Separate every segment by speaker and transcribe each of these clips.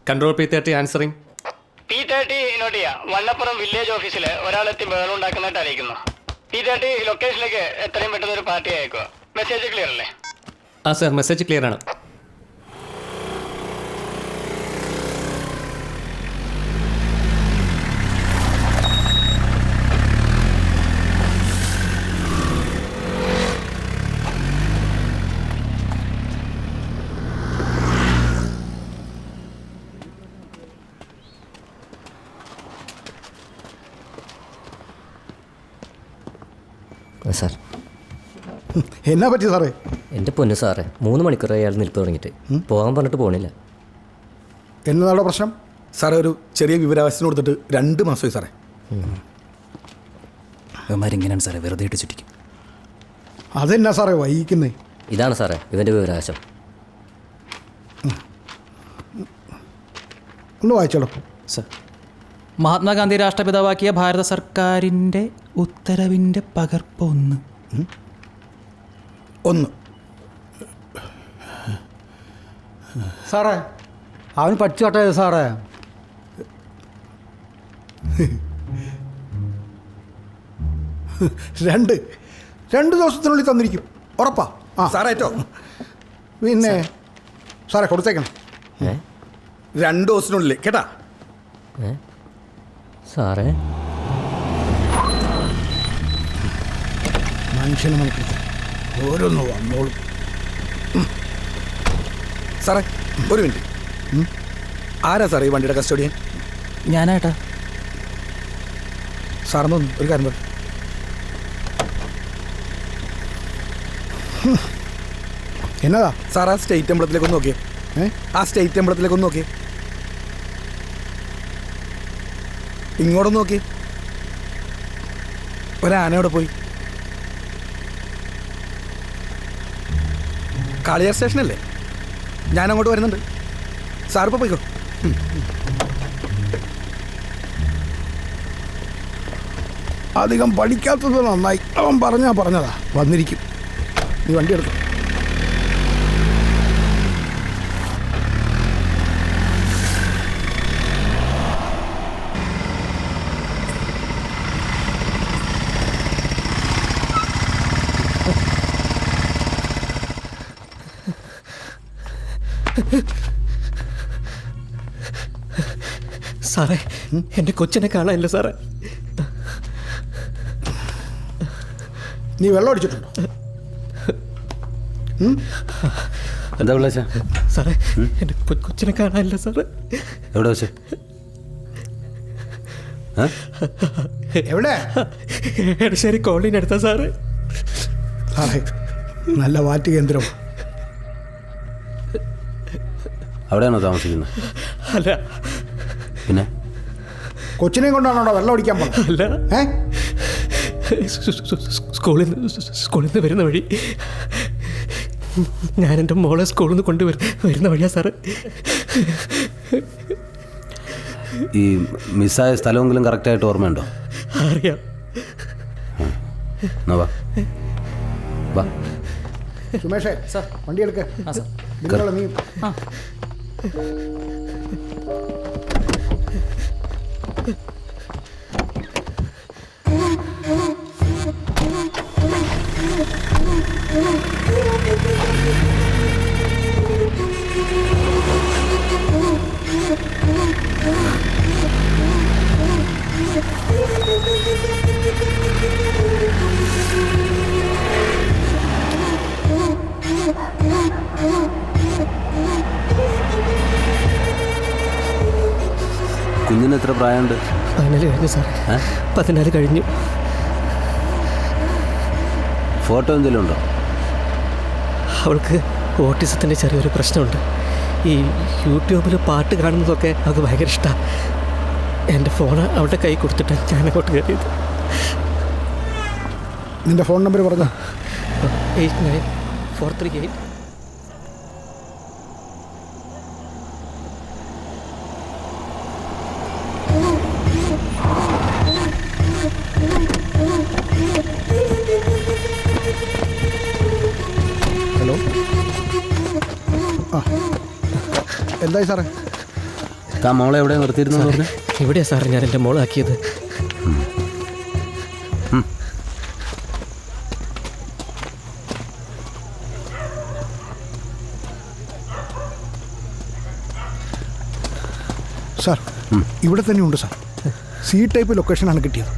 Speaker 1: Control P30 answering.
Speaker 2: P30 not ചെയ്യാം. Vannappuram village ഓഫീസിൽ ഒരാളെത്തി ബഹളം ഉണ്ടാക്കുന്നതായിട്ട് അറിയിക്കുന്നു. P30 ലൊക്കേഷനിലേക്ക് എത്രയും പെട്ടെന്ന് ഒരു പാർട്ടി അയക്കുക. മെസ്സേജ് ക്ലിയർ അല്ലേ?
Speaker 1: ആ സർ, മെസ്സേജ് ക്ലിയർ ആണ്.
Speaker 3: സാർ,
Speaker 4: എന്നാ പറ്റി സാറേ?
Speaker 3: എൻ്റെ പൊന്നു സാറേ, 3 മണിക്കൂർ അയാൾ നിൽപ്പ് തുടങ്ങിയിട്ട് പോകാൻ പറഞ്ഞിട്ട് പോകണില്ല.
Speaker 4: എന്നതാണോ പ്രശ്നം?
Speaker 5: സാറേ, ഒരു ചെറിയ വിവരാവസ്ഥ കൊടുത്തിട്ട് 2 മാസമായി സാറേ.
Speaker 6: ഇവന്മാരിങ്ങനെയാണ് സാറേ, വെറുതെ ഇട്ട് ചുറ്റിക്കും.
Speaker 4: അതെന്നാ സാറേ വൈകിക്കുന്നേ?
Speaker 3: ഇതാണ് സാറേ ഇവൻ്റെ വിവരാവകാശം.
Speaker 4: ഒന്ന് വായിച്ചോളൂ
Speaker 6: സാർ, മഹാത്മാഗാന്ധി രാഷ്ട്രപിതാവാക്കിയ ഭാരത സർക്കാരിൻ്റെ ഉത്തരവിൻ്റെ പകർപ്പ്
Speaker 5: 1.
Speaker 4: സാറേ, അവൻ പഠിച്ചോട്ടെ സാറേ. രണ്ട് ദിവസത്തിനുള്ളിൽ തന്നിരിക്കും, ഉറപ്പാ? ആ
Speaker 5: സാറേ ഏറ്റോ.
Speaker 4: പിന്നെ സാറേ കൊടുത്തേക്കണം.
Speaker 5: 2 ദിവസത്തിനുള്ളിൽ കേട്ടാ.
Speaker 3: സാറേ,
Speaker 4: മനുഷ്യന് മനസ്സിൽ ഓരോന്ന് വന്നോളും.
Speaker 5: സാറേ, ഒരു മിനിറ്റ്. ആരാ സാറേ ഈ വണ്ടിയുടെ കസ്റ്റഡിയൻ?
Speaker 6: ഞാനായിട്ടാ.
Speaker 5: സാറെന്നൊന്ന് ഒരു കാര്യം പറ.
Speaker 4: എന്നതാ
Speaker 5: സാർ, ആ സ്റ്റേറ്റ് അമ്പലത്തിലേക്കൊന്ന് നോക്കിയേ. ആ സ്റ്റേറ്റ് അമ്പലത്തിലേക്കൊന്ന് നോക്കിയേ. ഇങ്ങോട്ടൊന്ന് നോക്കി. ഒരാന അവിടെ പോയി. കാളിയാർ സ്റ്റേഷനല്ലേ? ഞാൻ അങ്ങോട്ട് വരുന്നുണ്ട്. സാറിപ്പോൾ പോയിക്കോ.
Speaker 4: അധികം പഠിക്കാത്തത് നന്നായി. അവൻ പറഞ്ഞതാ വന്നിരിക്കും. നീ വണ്ടി എടുത്തു.
Speaker 1: സാറേ, എൻ്റെ കൊച്ചിനെ കാണാനില്ല സാറേ.
Speaker 4: നീ വെള്ളം അടിച്ചിട്ടുണ്ടോ?
Speaker 7: എന്താ വിളിച്ച
Speaker 1: സാറേ? എൻ്റെ കൊച്ചിനെ കാണാനില്ല സാറേ.
Speaker 7: എവിടെ വെച്ച്?
Speaker 4: എവിടെ?
Speaker 1: എടശ്ശേരി കോളേജിന് അടുത്താ സാറേ.
Speaker 4: സാറേ, നല്ല വാറ്റ് കേന്ദ്രം.
Speaker 7: അവിടെയാണോ താമസിക്കുന്നത്?
Speaker 1: അല്ല.
Speaker 7: പിന്നെ
Speaker 4: കൊച്ചിനെയും കൊണ്ടാണോ വെള്ളം അടിക്കാൻ പോകുന്നത്?
Speaker 1: അല്ല, സ്കൂളിൽ നിന്ന് വരുന്ന വഴി ഞാൻ എൻ്റെ മോളെ സ്കൂളിൽ നിന്ന് വരുന്ന വഴിയാ സാറ്.
Speaker 7: ഈ മിസ്സായ സ്ഥലമെങ്കിലും കറക്റ്റായിട്ട് ഓർമ്മയുണ്ടോ?
Speaker 1: അറിയാം.
Speaker 7: എന്നാ വാ വാ.
Speaker 4: സുമേഷേ, വണ്ടി എടുക്ക. നീ
Speaker 7: കുഞ്ഞിന് എത്ര പ്രായമുണ്ട്?
Speaker 1: 14 കഴിഞ്ഞു സാറേ. 14 കഴിഞ്ഞു.
Speaker 7: ഫോട്ടോ എന്തെങ്കിലും ഉണ്ടോ?
Speaker 1: അവൾക്ക് ഓട്ടിസത്തിൻ്റെ ചെറിയൊരു പ്രശ്നമുണ്ട്. ഈ യൂട്യൂബിൽ പാട്ട് കാണുന്നതൊക്കെ അവൾക്ക് ഭയങ്കര ഇഷ്ടമാണ്. എൻ്റെ ഫോൺ അവളുടെ കൈ കൊടുത്തിട്ട് ഞാൻ അങ്ങോട്ട് കയറിയത്.
Speaker 4: നിൻ്റെ ഫോൺ നമ്പർ പറഞ്ഞോ?
Speaker 1: 894338.
Speaker 4: എന്തായി സാറേ?
Speaker 7: താൻ മോളെ എവിടെ നിർത്തിയിരുന്നു പറഞ്ഞു?
Speaker 1: ഇവിടെയാ സാറേ ഞാൻ എൻ്റെ മോളാക്കിയത്.
Speaker 4: സാർ ഇവിടെ തന്നെയുണ്ട് സാർ. സി ടൈപ്പ് ലൊക്കേഷനാണ് കിട്ടിയത്.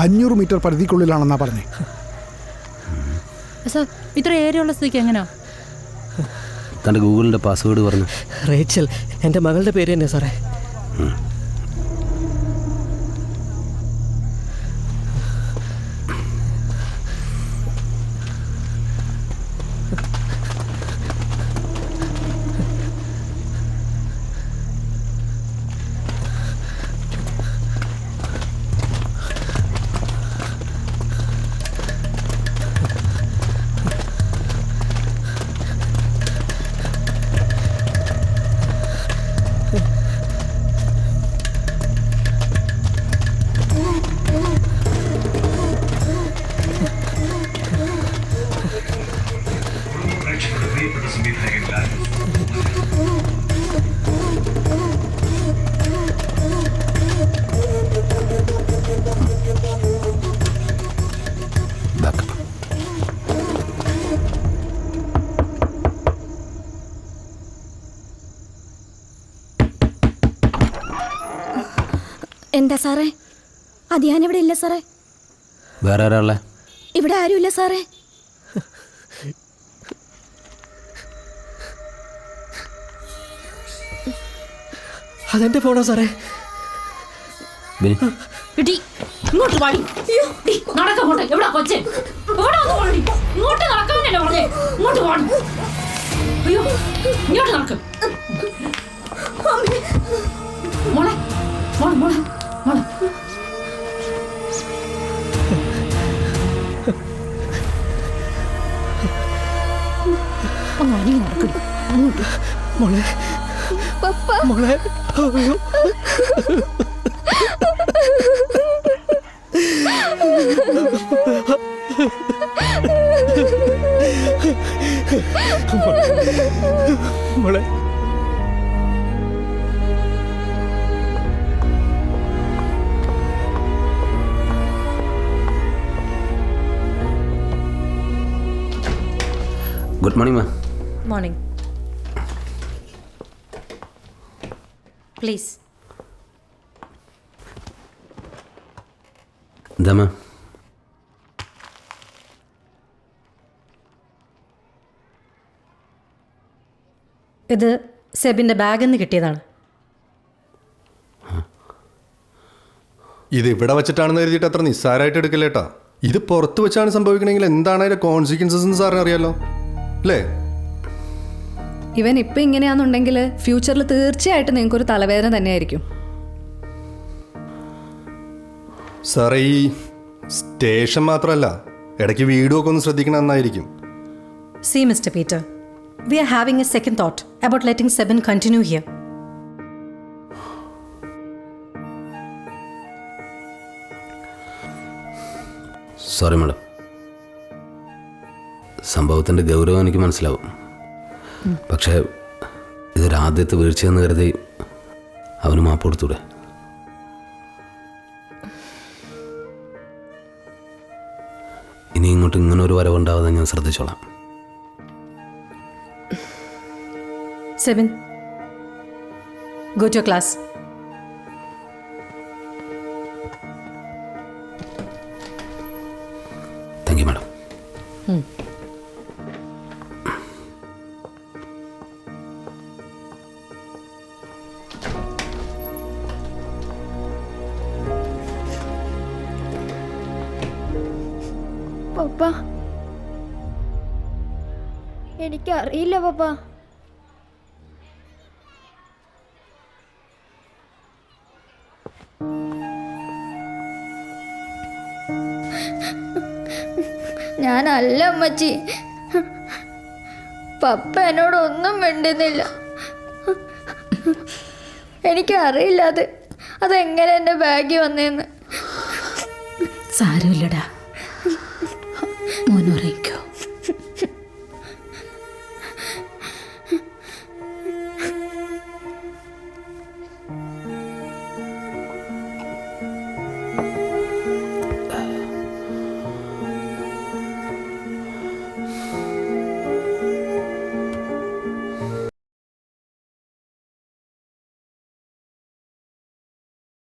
Speaker 4: 500 മീറ്റർ പരിധിക്കുള്ളിലാണെന്നാണ് പറഞ്ഞത്.
Speaker 8: സാർ ഇത്ര ഏരിയ ഉള്ള സ്ഥിതിക്ക് എങ്ങനെയാ?
Speaker 7: തൻ്റെ ഗൂഗിളിൻ്റെ പാസ്വേഡ് പറഞ്ഞു.
Speaker 1: റേച്ചൽ എൻ്റെ മകളുടെ പേര് തന്നെ സാറേ.
Speaker 9: എന്താ സാറേ? അത് ഞാനിവിടെ ഇല്ല സാറേ.
Speaker 7: വേറെ ആരാളെ?
Speaker 9: ഇവിടെ ആരുമില്ല സാറേ.
Speaker 1: അതെൻ്റെ ഫോണോ സാറേ?
Speaker 8: ഇങ്ങോട്ട് പാടി നടക്കോട്ടെ. എവിടെ കൊച്ചെ? ഇങ്ങോട്ട് നടക്കാനല്ലേ പറഞ്ഞേ? ഇങ്ങോട്ട് പാടി. അയ്യോ ഇങ്ങോട്ട് നടക്ക് മോളെ. മോളെ മോളെ മോളെ ഒന്ന് അടിയിൽ നടക്കും. അങ്ങോട്ട്
Speaker 1: മോളെ മോളെ. അയ്യോ മോളെ.
Speaker 7: Good morning ma'am.
Speaker 8: Morning. Please.
Speaker 7: എന്താ മാം?
Speaker 8: ഇത് സെബിൻ്റെ ബാഗിൽ നിന്ന് കിട്ടിയതാണ്.
Speaker 10: ഇത് ഇവിടെ വെച്ചിട്ടാണെന്ന് കരുതിയിട്ട് അത്ര നിസ്സാരമായിട്ട് എടുക്കല്ലേട്ടാ. ഇത് പുറത്ത് വെച്ചാണ് സംഭവിക്കണമെങ്കിൽ എന്താണ് അതിന്റെ കോൺസിക്വൻസസ് എന്ന് സാറിന് അറിയാലോ അല്ലേ?
Speaker 11: ഇവൻ ഇപ്പം ഇങ്ങനെയാണെന്നുണ്ടെങ്കിൽ ഫ്യൂച്ചറിൽ തീർച്ചയായിട്ടും നിങ്ങൾക്കൊരു തലവേദന തന്നെയായിരിക്കും.
Speaker 10: സാറേ ഈ സ്റ്റേഷൻ മാത്രമല്ല, ഇടയ്ക്ക് വീടുമൊക്കെ ഒന്ന് ശ്രദ്ധിക്കണം എന്നായിരിക്കും.
Speaker 8: See, Mr. Peter, we are having a second thought about letting Sebin continue here.
Speaker 7: Sorry madam. സംഭവത്തിൻ്റെ ഗൗരവം എനിക്ക് മനസ്സിലാവും. പക്ഷേ ഇതൊരു ആദ്യത്തെ വീഴ്ചയെന്ന് കരുതി അവന് മാപ്പ് കൊടുത്തൂടെ? ഇനി ഇങ്ങോട്ട് ഇങ്ങനെ ഒരു വരവുണ്ടാവാതെ ഞാൻ ശ്രദ്ധിച്ചോളാം.
Speaker 8: Sebin, go to your class.
Speaker 7: Thank you madam.
Speaker 9: പപ്പ, എനിക്കറിയില്ല പപ്പ. ഞാനല്ല അമ്മച്ചി. പപ്പ എന്നോടൊന്നും മിണ്ടുന്നില്ല. എനിക്കറിയില്ല അതെങ്ങനെ എൻ്റെ ബാഗിൽ വന്നേന്ന്.
Speaker 8: സാരമില്ലടാ,